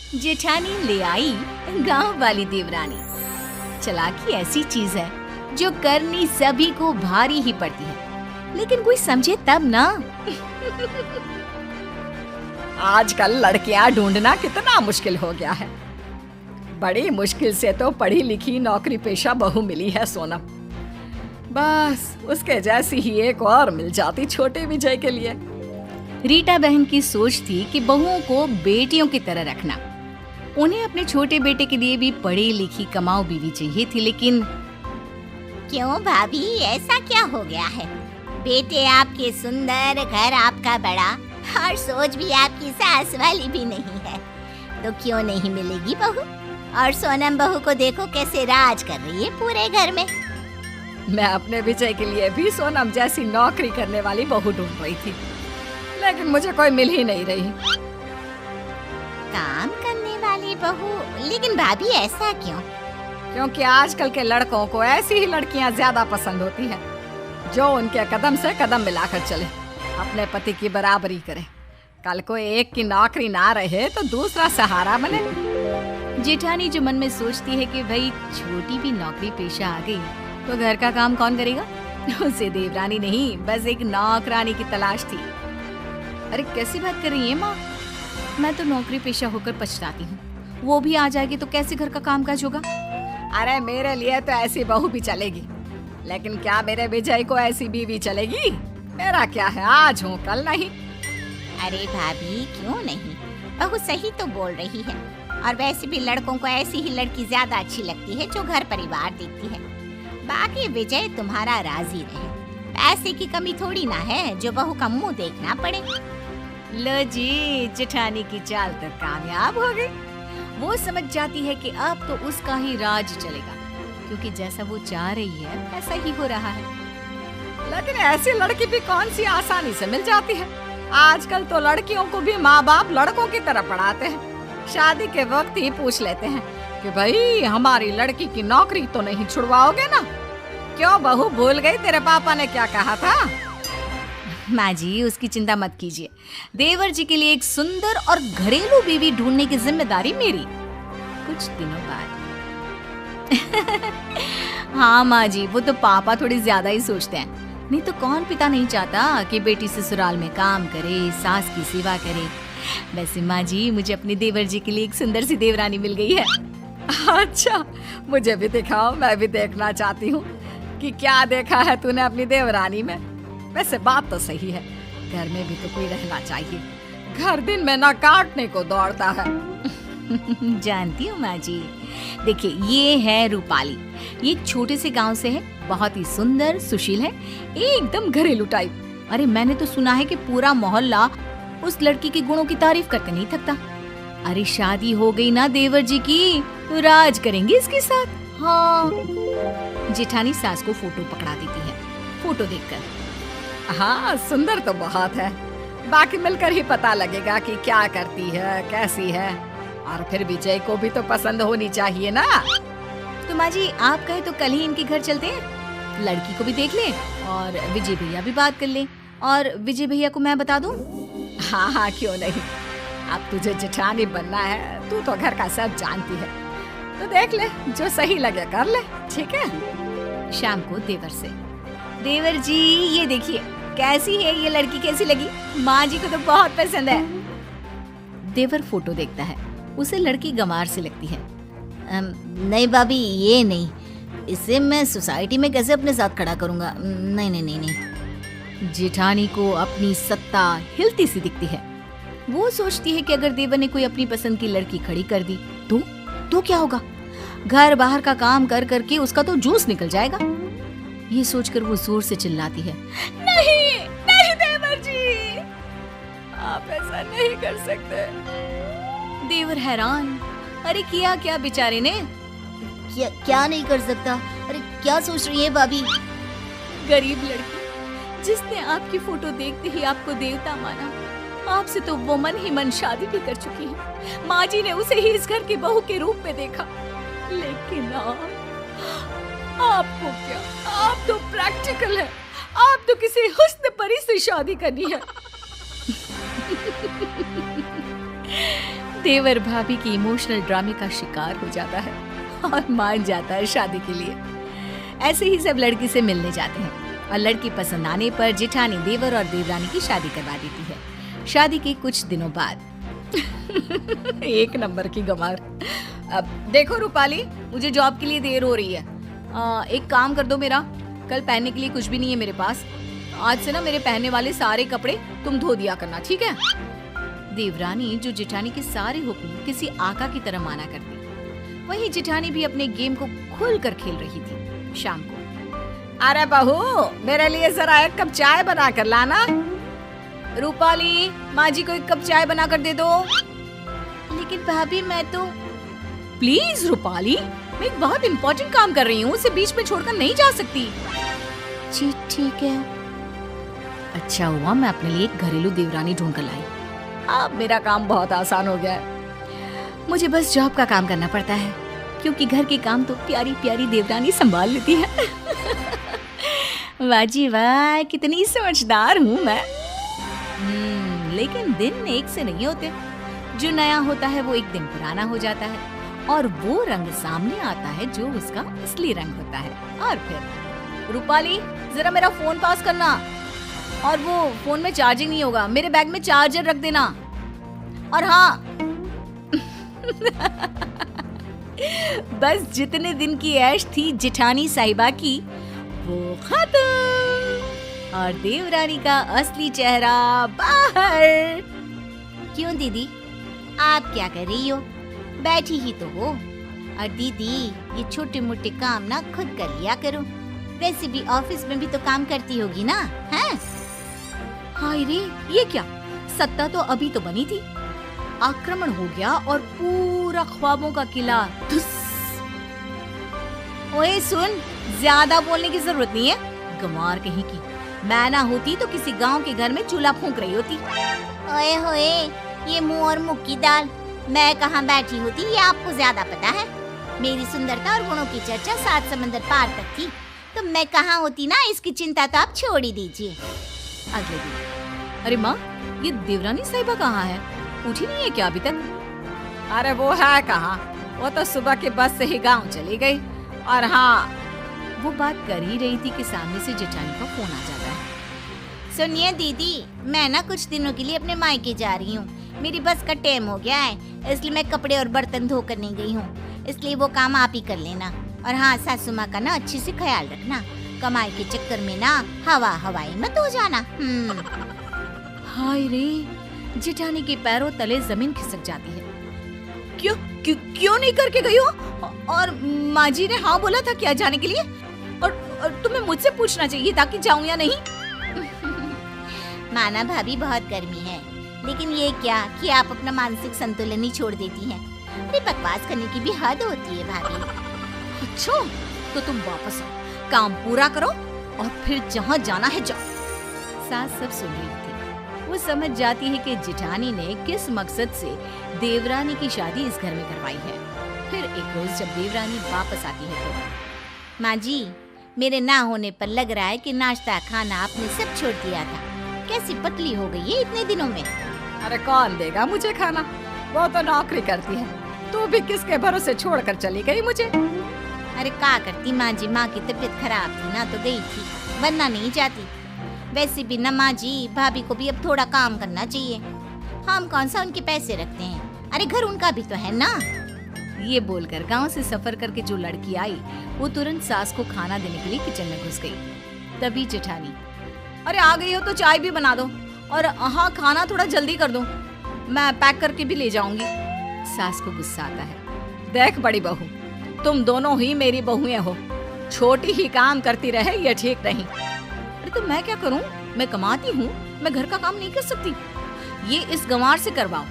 जेठानी ले आई गांव वाली देवरानी। चालाकी ऐसी चीज है जो करनी सभी को भारी ही पड़ती है, लेकिन कोई समझे तब ना। आजकल लड़कियां ढूंढना कितना मुश्किल हो गया है। बड़ी मुश्किल से तो पढ़ी लिखी नौकरी पेशा बहू मिली है सोनम। बस उसके जैसी ही एक और मिल जाती छोटे विजय के लिए। रीटा बहन की सोच थी कि बहुओं को बेटियों की तरह रखना। उन्हें अपने छोटे बेटे के लिए भी पढ़ी लिखी कमाऊ बीवी चाहिए थी, लेकिन क्यों भाभी, ऐसा क्या हो गया है? बेटे आपके सुंदर, घर आपका बड़ा, और सोच भी आपकी सास वाली भी नहीं है, तो क्यों नहीं मिलेगी बहू? और सोनम बहू को देखो कैसे राज कर रही है पूरे घर में। मैं अपने विजय के लिए भी सोनम जैसी नौकरी करने वाली बहू ढूंढ रही थी, लेकिन मुझे कोई मिल ही नहीं रही। काम करने वाली बहू? लेकिन भाभी ऐसा क्यों? क्योंकि आजकल के लड़कों को ऐसी ही लड़कियां ज्यादा पसंद होती हैं, जो उनके कदम से कदम मिलाकर चले, अपने पति की बराबरी करे। कल को एक की नौकरी ना रहे तो दूसरा सहारा बने। जेठानी जो मन में सोचती है कि भाई छोटी भी नौकरी पेशा आ गई तो घर का काम कौन करेगा, उसे देवरानी नहीं बस एक नौकरानी की तलाश थी। अरे कैसी बात कर रही है माँ, मैं तो नौकरी पेशा होकर पछताती हूँ। वो भी आ जाएगी तो कैसे घर का कामकाज होगा? अरे मेरे लिए तो ऐसी बहू भी चलेगी, लेकिन क्या मेरे विजय को ऐसी बीवी चलेगी? मेरा क्या है, आज हूँ कल नहीं। अरे भाभी क्यों नहीं, बहू सही तो बोल रही है। और वैसे भी लड़कों को ऐसी ही लड़की ज्यादा अच्छी लगती है जो घर परिवार देखती है। बाकी विजय तुम्हारा राजी रहे, पैसे की कमी थोड़ी ना है जो बहू का मुंह देखना पड़े। लो जी, जेठानी की चाल तो कामयाब हो गई। वो समझ जाती है कि अब तो उसका ही राज चलेगा, क्योंकि जैसा वो चाह रही है ऐसा ही हो रहा है। लेकिन ऐसी लड़की भी कौन सी आसानी से मिल जाती है। आजकल तो लड़कियों को भी माँ बाप लड़कों की तरह पढ़ाते हैं। शादी के वक्त ही पूछ लेते हैं कि भाई हमारी लड़की की नौकरी तो नहीं छुड़वाओगे ना? क्यों बहू, भूल गई तेरे पापा ने क्या कहा था? माँ जी उसकी चिंता मत कीजिए, देवर जी के लिए एक सुंदर और घरेलू बीवी ढूंढने की जिम्मेदारी मेरी, कुछ दिनों बाद। हाँ माँ जी, वो तो पापा थोड़ी ज्यादा ही सोचते हैं, नहीं तो कौन पिता नहीं चाहता कि बेटी ससुराल में काम करे, सास की सेवा करे। वैसे माँ जी मुझे अपने देवर जी के लिए एक सुंदर सी देवरानी मिल गई है। अच्छा, मुझे भी दिखाओ, मैं भी देखना चाहती हूँ कि क्या देखा है तूने अपनी देवरानी में। वैसे बात तो सही है, घर में भी तो कोई रहना चाहिए। घर दिन में ना काटने को दौड़ता है। जानती हूँ माँ जी। देखिए ये है रूपाली, ये एक छोटे से गांव से है, बहुत ही सुंदर सुशील है, एकदम घरेलू टाइप। अरे मैंने तो सुना है कि पूरा मोहल्ला उस लड़की के गुणों की तारीफ करके नहीं थकता। अरे शादी हो गई ना देवर जी की तो राज करेंगे इसके साथ। हाँ। जेठानी सास को फोटो पकड़ा देती है। फोटो देखकर हाँ सुंदर तो बहुत है, बाकी मिलकर ही पता लगेगा कि क्या करती है, कैसी है। और फिर विजय को भी तो पसंद होनी चाहिए ना। तो माँ जी आप कहे तो कल ही इनके घर चलते हैं, लड़की को भी देख लें और विजय भैया भी बात कर लें, और विजय भैया को मैं बता दूं। हाँ हाँ क्यों नहीं, अब तुझे जेठानी बनना है, तू तो घर का सब जानती है, तो देख ले, जो सही लगे कर ले, ठीक है। शाम को देवर से, देवर जी ये देखिए कैसी है ये लड़की, कैसी लगी? माँ जी को तो बहुत पसंद है। देवर फोटो देखता है, उसे लड़की गंवार से लगती है। नहीं भाभी ये नहीं, इसे मैं सोसाइटी में कैसे अपने साथ खड़ा करूंगा? नहीं नहीं नहीं नहीं। जेठानी को अपनी सत्ता हिलती सी दिखती है। वो सोचती है कि अगर देवर ने कोई अपनी पसंद की लड़की खड़ी कर दी तो क्या होगा? घर बाहर का काम कर करके उसका तो जूस निकल जाएगा। ये सोचकर वो जोर से चिल्लाती है, नहीं नहीं देवर जी, आप ऐसा नहीं कर सकते। देवर हैरान, अरे किया क्या बेचारे ने? क्या नहीं कर सकता? अरे क्या सोच रही है भाभी? गरीब लड़की जिसने आपकी फोटो देखते ही आपको देवता माना, आपसे तो वो मन ही मन शादी भी कर चुकी है। माँ जी ने उसे ही इस घर की बहू के रूप में देखा, लेकिन आपको क्या, आप तो प्रैक्टिकल है, आप तो किसी हुस्न परी से शादी करनी है। देवर भाभी की इमोशनल ड्रामे का शिकार हो जाता है और मान जाता है शादी के लिए। ऐसे ही सब लड़की से मिलने जाते हैं और लड़की पसंद आने पर जेठानी देवर और देवरानी की शादी करवा देती है। शादी के कुछ दिनों बाद एक नंबर की गंवार। अब देखो रूपाली, मुझे जॉब के लिए देर हो रही है। एक काम कर दो, मेरा कल पहनने के लिए कुछ भी नहीं है मेरे पास। आज से ना मेरे पहनने वाले सारे कपड़े तुम धो दिया करना, ठीक है? देवरानी जो जेठानी के सारे हुक्म किसी आका की तरह माना करती, वहीं जेठानी भी अपने गेम को खुल कर खेल रही थी। शाम को, अरे बहू, मेरे लिए जरा एक कप चाय बना कर लाना। रूपाली, माँ जी को एक कप चाय बना कर दे दो। लेकिन भाभी मैं तो। प्लीज रूपाली, मैं एक बहुत इम्पोर्टेंट काम कर रही हूँ, उसे बीच में छोड़कर नहीं जा सकती। जी ठीक है। अच्छा हुआ मैं अपने लिए एक घरेलू देवरानी ढूंढ कर लाई। अब मेरा काम बहुत आसान हो गया है। मुझे बस जॉब का काम करना पड़ता है, क्योंकि घर के काम तो प्यारी प्यारी देवरानी संभाल लेती है। वाह जी वाह, कितनी समझदार हूँ मैं। लेकिन दिन एक से नहीं होते। जो नया होता है वो एक दिन पुराना हो जाता है और वो रंग सामने आता है जो उसका असली रंग होता है। और फिर रूपाली, जरा मेरा फोन पास करना। और वो फोन में चार्जिंग नहीं होगा, मेरे बैग में चार्जर रख देना। और हाँ, बस जितने दिन की ऐश थी जेठानी साहिबा की, वो खत्म और देवरानी का असली चेहरा बाहर। क्यों दीदी, आप क्या कर रही हो? बैठी ही तो हो। और दीदी, ये छोटे मोटे काम ना खुद कर लिया करो। वैसे भी ऑफिस में भी तो काम करती होगी ना, हैं? हाय रे, ये क्या? सत्ता तो अभी तो बनी थी, आक्रमण हो गया और पूरा ख्वाबों का किला धुस। ओए सुन, ज्यादा बोलने की जरूरत नहीं है। गंवार कहीं की, मैं ना होती तो किसी गांव के घर में चूल्हा फूंक रही होती। ओए होए, ये मुंह और मुख की दाल। मैं कहाँ बैठी होती ये आपको ज्यादा पता है। मेरी सुंदरता और गुणों की चर्चा 7 समंदर पार तक थी, तो मैं कहाँ होती ना, इसकी चिंता तो आप छोड़ ही दीजिए। अगले दिन, अरे माँ, ये देवरानी साहिबा कहाँ है? उठी नहीं है क्या अभी तक? अरे वो है कहाँ, वो तो सुबह की बस से ही गांव चली गई। और हाँ, वो बात कर ही रही थी कि सामने से जेठानी का फोन आ जाता है। सुनिए दीदी, मैं ना कुछ दिनों के लिए अपने मायके जा रही हूँ। मेरी बस का टाइम हो गया है, इसलिए मैं कपड़े और बर्तन धो कर नहीं गई हूँ। इसलिए वो काम आप ही कर लेना। और हाँ, सासू माँ का ना अच्छे से ख्याल रखना। कमाई के चक्कर में ना हवाई मत हो जाना। हाय रे, जेठानी के पैरों तले जमीन खिसक जाती है। क्यों नहीं करके गई हो? और माँ जी ने हाँ बोला था क्या जाने के लिए? और तुम्हें मुझसे पूछना चाहिए था कि जाऊं या नहीं। माना भाभी, बहुत गर्मी है, लेकिन ये क्या कि आप अपना मानसिक संतुलन ही छोड़ देती हैं। अरे बकवास करने की भी हद होती है भाभी। अच्छा, तो तुम वापस आओ, काम पूरा करो और फिर जहाँ जाना है जाओ। सास सब सुन रही थी। वो समझ जाती है कि जेठानी ने किस मकसद से देवरानी की शादी इस घर में करवाई है। फिर एक रोज जब देवरानी वापस आती है तो, माँ जी, मेरे ना होने पर लग रहा है कि नाश्ता खाना आपने सब छोड़ दिया था। कैसी पतली हो गई है इतने दिनों में। अरे कौन देगा मुझे खाना, वो तो नौकरी करती है। तू भी किसके भरोसे छोड़कर चली गई मुझे? अरे क्या करती माँ जी, माँ की तबीयत खराब थी ना तो गई थी, वरना नहीं जाती। वैसे भी ना माँ जी, भाभी को भी अब थोड़ा काम करना चाहिए। हम कौन सा उनके पैसे रखते हैं, अरे घर उनका भी तो है ना। ये बोलकर गांव से सफर करके जो लड़की आई, वो तुरंत सास को खाना देने के लिए किचन में घुस गई। तभी जेठानी, अरे आ गई हो तो चाय भी बना दो, और हाँ, खाना थोड़ा जल्दी कर दो, मैं पैक करके भी ले जाऊंगी। सास को गुस्सा आता है। देख बड़ी बहू, तुम दोनों ही मेरी बहुएं हो, छोटी ही काम करती रहे ये ठीक नहीं। अरे तो मैं क्या करूं? मैं कमाती हूँ, मैं घर का काम नहीं कर सकती। ये इस गंवार से करवाओ।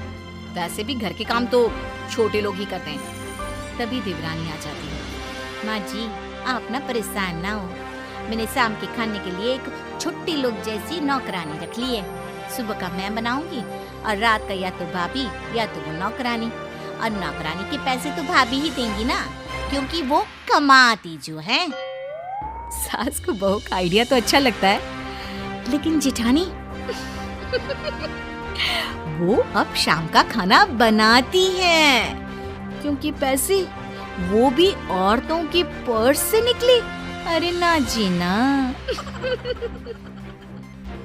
वैसे भी घर के काम तो छोटे लोग ही करते हैं। तभी देवरानी आ जाती है। माँ जी, आप ना परेशान ना हो, मैंने शाम के खाने के लिए एक छोटी लोग जैसी नौकरानी रख ली है। सुबह का मैं बनाऊंगी और रात का या तो भाभी या तो वो नौकरानी। और नौकरानी के पैसे तो भाभी ही देंगी ना, क्योंकि वो कमाती जो है। सास को बहू का आइडिया तो अच्छा लगता है, लेकिन जेठानी वो अब शाम का खाना बनाती है, क्योंकि पैसे वो भी औरतों के पर्स से निकले। अरे ना जी ना।